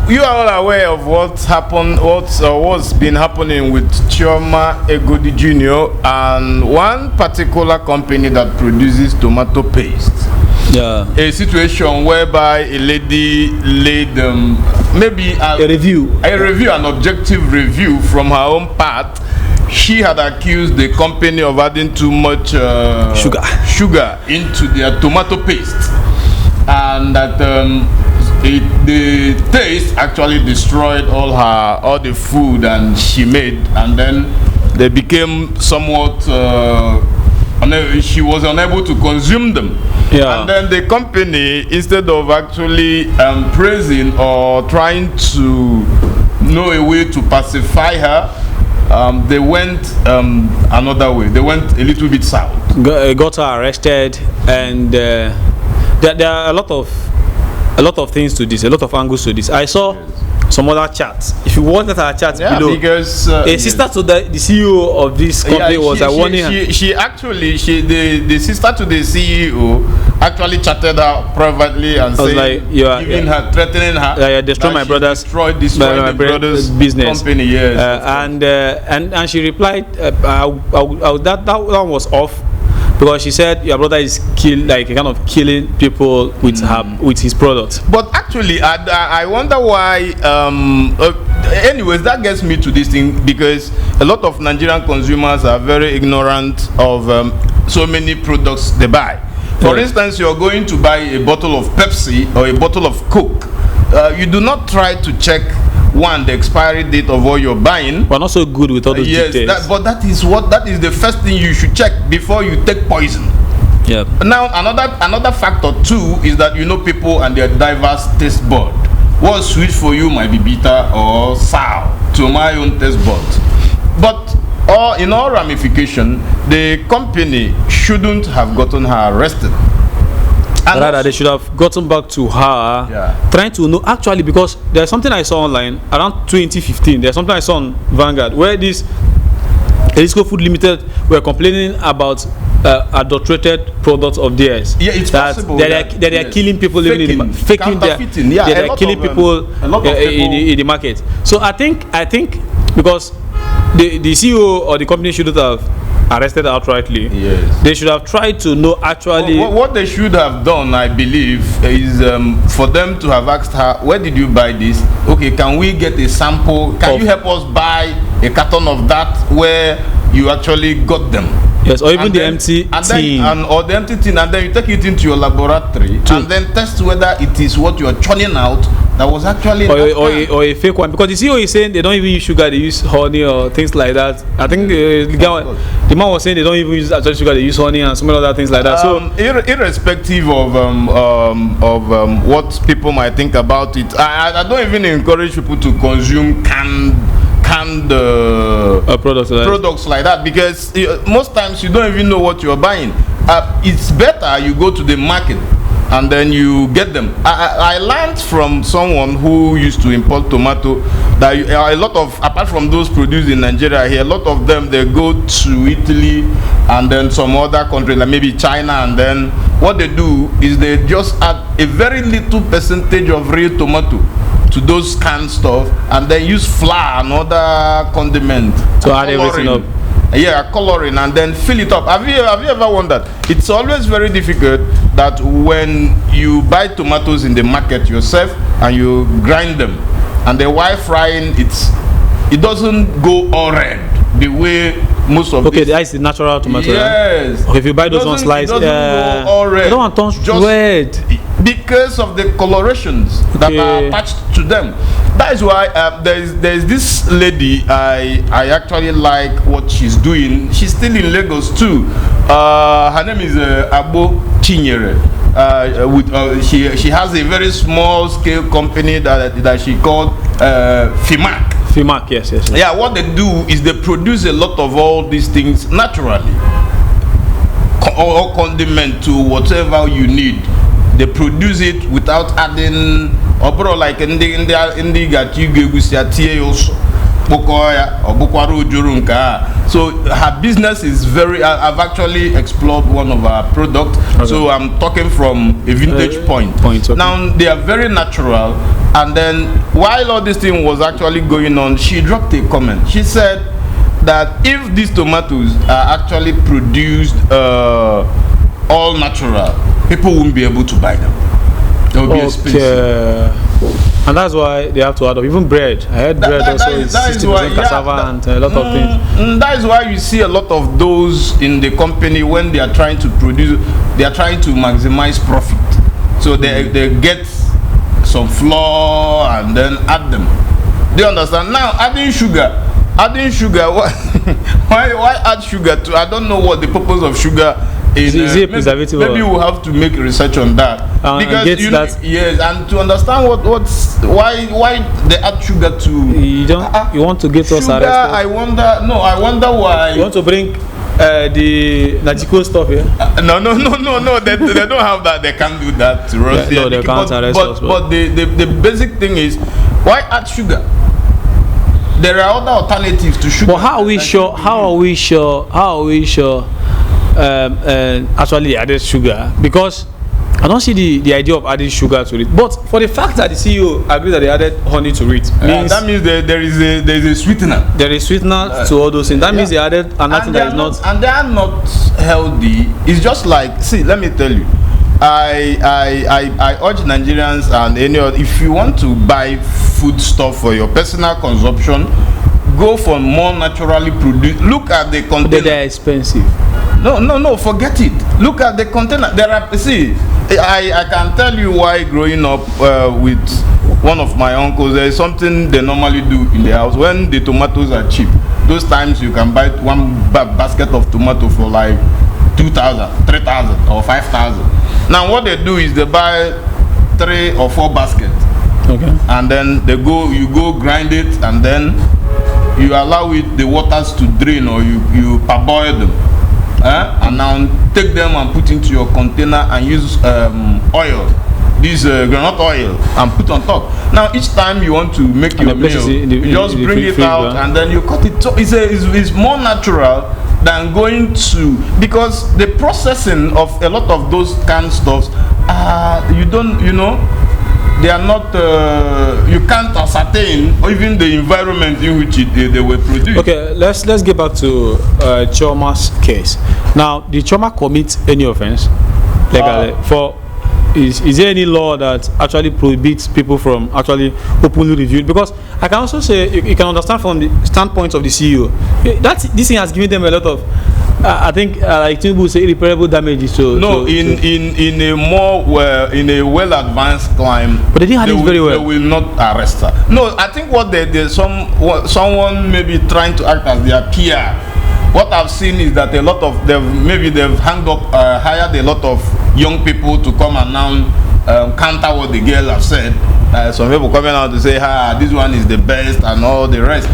you are all aware of what's been happening with Chioma Egodi Jr. and one particular company that produces tomato paste. Yeah. A situation whereby a lady laid maybe a review, an objective review from her own part. She had accused the company of adding too much sugar into their tomato paste, and that the taste actually destroyed all the food and she made, and then they became somewhat she was unable to consume them. Yeah. And then the company, instead of actually praising or trying to know a way to pacify her, they went another way. They went a little bit south. Got her arrested, and there are a lot of things to this, a lot of angles to this. I saw some other chats. If you want that chat below, because a sister to the CEO of this company was warning her. The sister to the CEO actually chatted her privately and said, like, threatening her. Yeah, destroy my brother's business company. Yes, and she replied, that one was off, because she said your brother is kind of killing people with his product. But actually, I wonder why. Anyways, that gets me to this thing, because a lot of Nigerian consumers are very ignorant of so many products they buy. For instance, you're going to buy a bottle of Pepsi or a bottle of Coke. You do not try to check the expiry date of what you're buying. We're not so good with all those details. But that is the first thing you should check before you take poison. Yeah. Now another factor too is that people and their diverse taste bud. What's sweet for you might be bitter or sour to my own taste buds. But in all ramification, the company shouldn't have gotten her arrested. And rather, they should have gotten back to her, trying to know actually, because there's something I saw online around 2015. There's something I saw on Vanguard where this Erisco Food Limited were complaining about adulterated products of theirs. Yeah, it's possible. They are killing people living in the faking. They are killing people in the market. So I think because the CEO or the company shouldn't have arrested outrightly. Yes. They should have tried to know actually. What they should have done, I believe, is for them to have asked her, where did you buy this? Okay, can we get a sample? Can you help us buy a carton of that where you actually got them? Yes, or even the empty tin. Or the empty tin, and then you take it into your laboratory and then test whether it is what you are churning out that was actually or a fake one. Because the CEO is saying they don't even use sugar, they use honey or things like that. I think the man was saying they don't even use actual sugar, they use honey and some other things like that. So irrespective of what people might think about it, I don't even encourage people to consume canned products like that, because most times you don't even know what you're buying. It's better you go to the market and then you get them. I learned from someone who used to import tomato that a lot of, apart from those produced in Nigeria here, a lot of them, they go to Italy and then some other country like maybe China, and then what they do is they just add a very little percentage of real tomato to those canned stuff, and then use flour and other condiment to add everything up. Yeah, coloring, and then fill it up. Have you ever wondered? It's always very difficult that when you buy tomatoes in the market yourself and you grind them, and then while frying it doesn't go all red the way most of that is the natural tomato. Yes. Okay, if you buy those on slice, it doesn't go all red. I don't want to turn red because of the colorations that are attached to them. That is why there's this lady I actually like what she's doing. She's still in Lagos too. Her name is Abo Chinyere. She has a very small scale company that she called Fimac. Fimac, yes. Yeah, what they do is they produce a lot of all these things naturally, or condiment to whatever you need. They produce it without adding like in so her business is very I've actually explored one of her products. Okay. So I'm talking from a vintage point. Okay. Now they are very natural. And then while all this thing was actually going on, she dropped a comment. She said that if these tomatoes are actually produced all natural, people won't be able to buy them. They will be expensive. And that's why they have to add up. Even bread. I heard bread also is 60% cassava and a lot of things. That is why you see a lot of those in the company when they are trying to produce, they are trying to maximize profit. So they get some flour and then add them. Do you understand? Now adding sugar, why add sugar to? I don't know what the purpose of sugar is. Is it preservative? Maybe we'll have to make research on that. Because yes, and to understand why they add sugar to. You want to get us arrested? I wonder why. You want to bring the Najiko stuff here? No. They don't have that. They can't do that to us. No, they can't arrest us. But the basic thing is, why add sugar? There are other alternatives to sugar. But how are we sure? Actually they added sugar? Because I don't see the idea of adding sugar to it. But for the fact that the CEO agreed that they added honey to it, means that means there is a sweetener. There is sweetener to all those things. That means they added another that is not. And they are not healthy. It's just like, see, let me tell you. I urge Nigerians and any other, if you want to buy food stuff for your personal consumption, go for more naturally produced. Look at the container. They are expensive. No, forget it. Look at the container. I can tell you why growing up with one of my uncles, there is something they normally do in the house when the tomatoes are cheap. Those times you can buy one basket of tomato for like 2,000, 3,000 or 5,000. Now what they do is they buy 3 or 4 baskets. Okay. And then you go grind it, and then you allow the waters to drain, or you parboil them. And now take them and put into your container and use oil, this groundnut oil, and put on top. Now each time you want to make your meal, you just bring it out and then you cut it. So it's more natural than going to, because the processing of a lot of those canned stuffs, they are not, you can't ascertain even the environment in which they were produced. Okay, let's get back to Chioma's case. Now, did Chioma commit any offense legally? Is there any law that actually prohibits people from actually openly reviewing? Because I can also say you can understand from the standpoint of the CEO that this thing has given them a lot of, I think, like Tinubu say, irreparable damages. In a well advanced climb, but they didn't handle it very well. They will not arrest her. No, I think what someone maybe trying to act as their PR. What I've seen is that a lot of they've hired a lot of young people to come and now counter what the girl has said. Some people coming out to say, this one is the best and all the rest.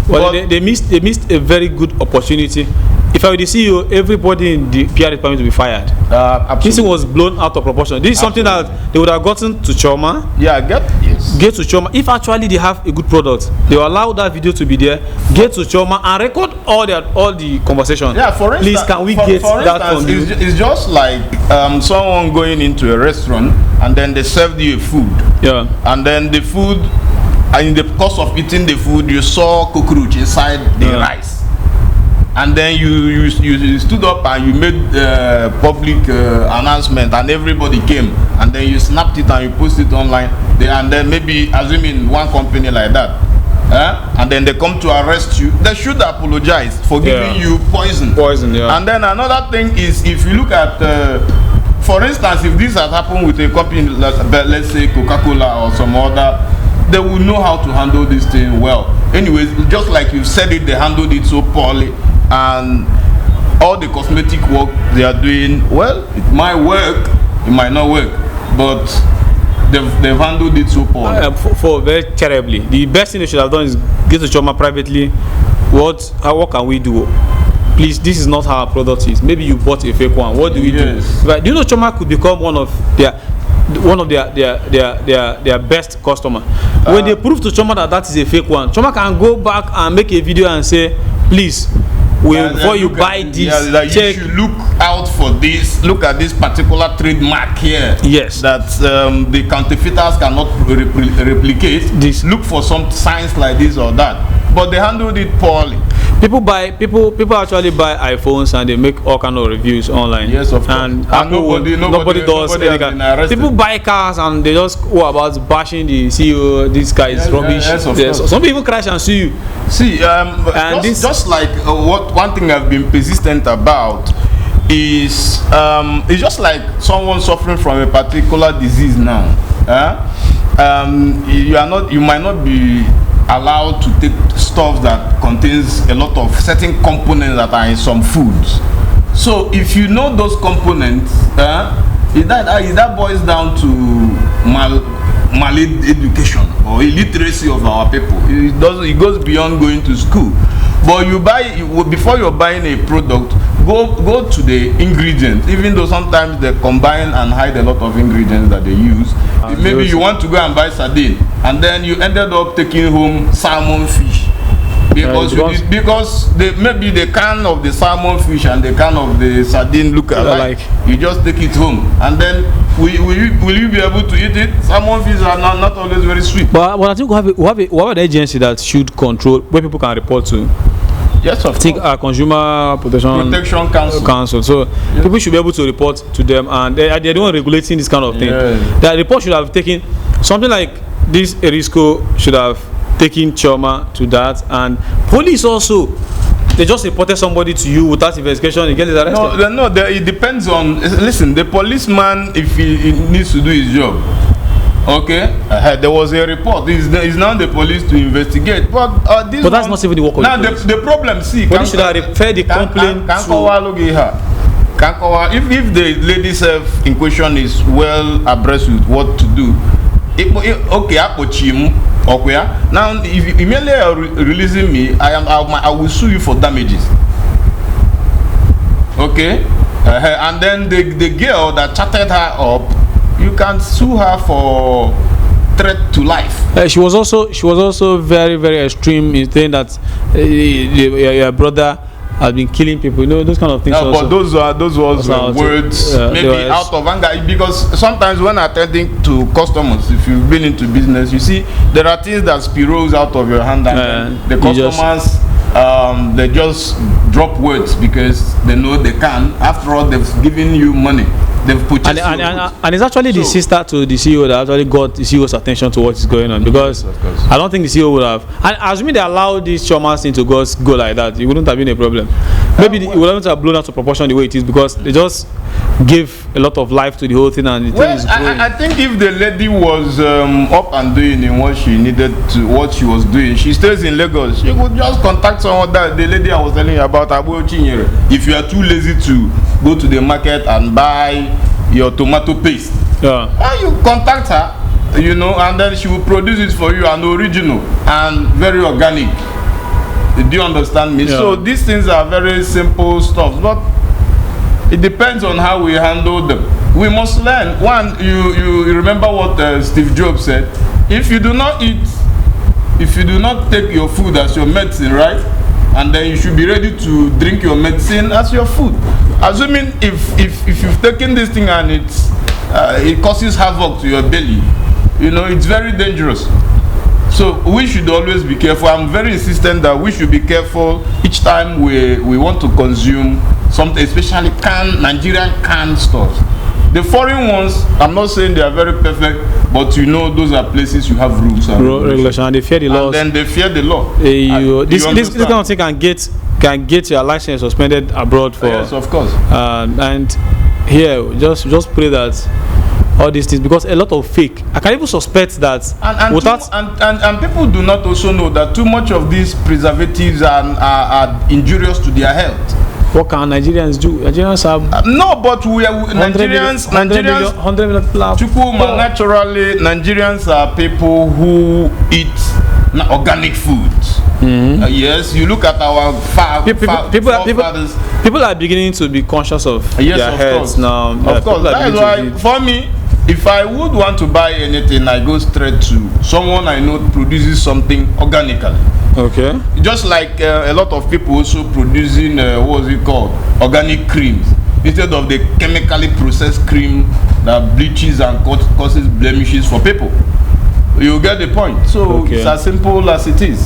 Well, they missed a very good opportunity. If I were the CEO, everybody in the PR department will be fired. This thing was blown out of proportion. This is something that they would have gotten to Chioma. Yeah, get to Chioma. If actually they have a good product, they will allow that video to be there. Get to Chioma and record all the conversation. Yeah, for instance, please, can we get that from you? It's just like someone going into a restaurant and then they serve you food. Yeah. And then the food, and in the course of eating the food, you saw cockroach inside the rice. And then you stood up and you made public announcement, and everybody came, and then you snapped it and you posted it online. And then maybe assuming one company like that, and then they come to arrest you, they should apologize for giving you poison. Yeah. And then another thing is, if you look at, for instance, if this has happened with a company, let's say Coca-Cola or some other, they will know how to handle this thing well. Anyways, just like you said it, they handled it so poorly. And all the cosmetic work they are doing, well, it might work, it might not work, but they've handled it so poorly. For very terribly. The best thing they should have done is get to Chioma privately. What can we do? Please, this is not how our product is. Maybe you bought a fake one. What do we do? Right? Do you know Chioma could become one of their best customer? When they prove to Chioma that is a fake one, Chioma can go back and make a video and say, please, before you buy this, that you should look out for this. Look at this particular trademark here. Yes. That the counterfeiters cannot replicate. This. Look for some signs like this or that. But they handled it poorly. People actually buy iPhones and they make all kind of reviews online. Yes, of course. And nobody does anything. People buy cars and they just go about bashing the CEO. This guy is rubbish. Yes, some people even crash and sue you. See, just like one thing I've been persistent about is it's just like someone suffering from a particular disease now. You might not be allowed to take stuff that contains a lot of certain components that are in some foods. So if you know those components, that boils down to education or illiteracy of our people. It goes beyond going to school. But before you're buying a product, go to the ingredients. Even though sometimes they combine and hide a lot of ingredients that they use. Maybe you want to go and buy sardine, and then you ended up taking home salmon fish because maybe the can of the salmon fish and the can of the sardine look alike. You just take it home, and then will you be able to eat it? Salmon fish are not always very sweet. But I think we have an agency that should control where people can report to. Yes, of course. Consumer Protection Council. So people should be able to report to them, and they're the one regulating this kind of thing. That report should have taken something like this. Erisco should have taken Chioma to that, and police also. They just reported somebody to you without investigation, you get it arrested. No, it depends on. Listen, the policeman, if he needs to do his job. Okay, there was a report. It's now the police to investigate. But that's not even the work of now the police. The problem, see, police should have referred the complaint if the lady self in question is well abreast with what to do. Now, if you immediately are releasing me, I will sue you for damages. Okay, and then the girl that chatted her up, you can sue her for threat to life. She was also very, very extreme in saying that your brother has been killing people. You know, those kind of things. But those words maybe out of anger, because sometimes when attending to customers, if you've been into business, you see there are things that spirals out of your hand, and the customers they just drop words because they know they can. After all, they've given you money. They've put and it's actually the sister to the CEO that actually got the CEO's attention to what is going on, because I don't think the CEO would have. And assuming they allowed this Chioma thing to go like that, it wouldn't have been a problem. Maybe it wouldn't have blown out of proportion the way it is, because they just gave a lot of life to the whole thing, and the thing is growing. I think if the lady was up and doing in what she needed to, what she was doing, she stays in Lagos. She could just contact someone, that the lady I was telling you about, Abu Chinyere. If you are too lazy to go to the market and buy your tomato paste, you contact her, and then she will produce it for you, and original and very organic. Do you understand me? So these things are very simple stuff, but it depends on how we handle them. We must learn. One, you remember what Steve Jobs said: if you do not take your food as your medicine, right? And then you should be ready to drink your medicine as your food. Assuming if you've taken this thing and it causes havoc to your belly, it's very dangerous. So we should always be careful. I'm very insistent that we should be careful each time we want to consume something, especially Nigerian canned stuff. The foreign ones, I'm not saying they are very perfect, but those are places you have rules and regulation, and they fear the laws. And then they fear the law. This kind of thing can get your license suspended abroad for. Yes, of course. And here, just pray that all these things, because a lot of fake. I can even suspect that. And people do not also know that too much of these preservatives are injurious to their health. What can Nigerians do? Nigerians have no, but we are Nigerians. 100 million Chukuma, naturally, Nigerians are people who eat organic foods. Yes, you look at our people are beginning to be conscious of their health now. Of course, that is why for me, If I would want to buy anything, I go straight to someone I know produces something organically. Okay. Just like a lot of people also producing, what is it called? Organic creams. Instead of the chemically processed cream that bleaches and causes blemishes for people. You get the point. So it's as simple as it is.